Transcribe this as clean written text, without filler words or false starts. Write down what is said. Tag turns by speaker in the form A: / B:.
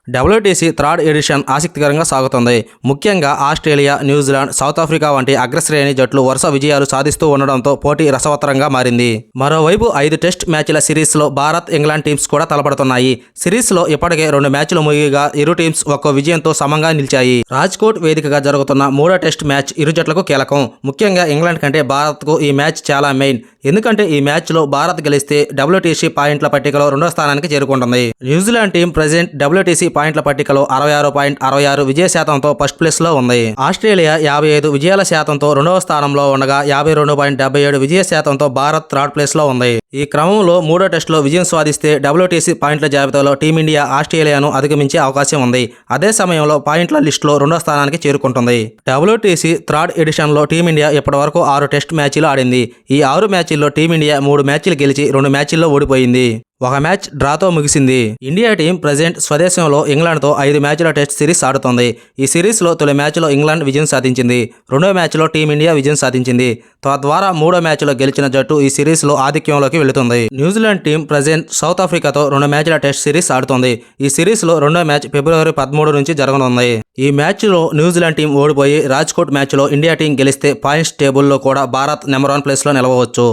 A: WTC third edition ఆసక్తికరంగా సాగుతుంది. ముఖ్యంగా ఆస్ట్రేలియా, న్యూజిలాండ్, సౌత్ ఆఫ్రికా వంటి అగ్రశ్రేణి జట్లు వరుస విజయాలు సాధిస్తూ ఉండడంతో పోటీ రసవత్తరంగా మారింది. మరోవైపు 5 టెస్ట్ మ్యాచ్ల సిరీస్లో భారత్, ఇంగ్లాండ్ టీమ్స్ కూడా తలపడుతున్నాయి. సిరీస్లో ఇప్పటికే 2 మ్యాచ్లు ముగియగా ఇరు టీమ్స్ ఒక్కో విజయంతో సమంగా నిలిచాయి. రాజ్కోట్ వేదికగా జరుగుతున్న 3వ టెస్ట్ మ్యాచ్ ఇరు జట్లకు కీలకం. ముఖ్యంగా ఇంగ్లాండ్ కంటే భారత్కు ఈ మ్యాచ్ చాలా మెయిన్. ఎందుకంటే ఈ మ్యాచ్లో భారత్ గెలిస్తే డబ్ల్యూటీసీ పాయింట్ల పట్టికలో 2వ స్థానానికి చేరుకుంటుంది. న్యూజిలాండ్ టీం ప్రెజెంట్ డబ్ల్యూటీసీ పాయింట్ల పట్టికలో 66.66 విజయ శాతంతో ఫస్ట్ ప్లేస్ లో ఉంది. ఆస్ట్రేలియా 55 విజయాల శాతంతో 2వ స్థానంలో ఉండగా 52.77 విజయ శాతంతో భారత్ థర్డ్ ప్లేస్ లో ఉంది. ఈ క్రమంలో 3వ టెస్టులో విజయం సాధిస్తే డబ్ల్యూటీసీ పాయింట్ల జాబితాలో టీమిండియా ఆస్ట్రేలియాను అధిగమించే అవకాశం ఉంది. అదే సమయంలో పాయింట్ల లిస్టులో 2వ స్థానానికి చేరుకుంటుంది. డబ్ల్యూటీసీ థర్డ్ ఎడిషన్ లో టీమిండియా ఇప్పటి వరకు 6 టెస్ట్ మ్యాచ్లు ఆడింది. ఈ 6 మ్యాచ్ల్లో టీమిండియా 3 మ్యాచ్లు గెలిచి 2 మ్యాచ్ల్లో ఓడిపోయింది. ఒక మ్యాచ్ డ్రాతో ముగిసింది. ఇండియా టీం ప్రజెంట్ స్వదేశంలో ఇంగ్లాండ్తో 5 మ్యాచ్ల టెస్ట్ సిరీస్ ఆడుతోంది. ఈ సిరీస్లో తొలి మ్యాచ్లో ఇంగ్లాండ్ విజయం సాధించింది. 2వ మ్యాచ్లో టీమిండియా విజయం సాధించింది. తద్వారా 3వ మ్యాచ్లో గెలిచిన జట్టు ఈ సిరీస్లో ఆధిక్యంలోకి వెళుతుంది. న్యూజిలాండ్ టీం ప్రజెంట్ సౌత్ ఆఫ్రికాతో 2 మ్యాచ్ల టెస్ట్ సిరీస్ ఆడుతోంది. ఈ సిరీస్లో 2వ మ్యాచ్ ఫిబ్రవరి 13 నుంచి జరగనుంది. ఈ మ్యాచ్లో న్యూజిలాండ్ టీం ఓడిపోయి రాజ్కోట్ మ్యాచ్లో ఇండియా టీం గెలిస్తే పాయింట్స్ టేబుల్లో కూడా భారత్ నెంబర్ 1 ప్లేస్లో నిలవవచ్చు.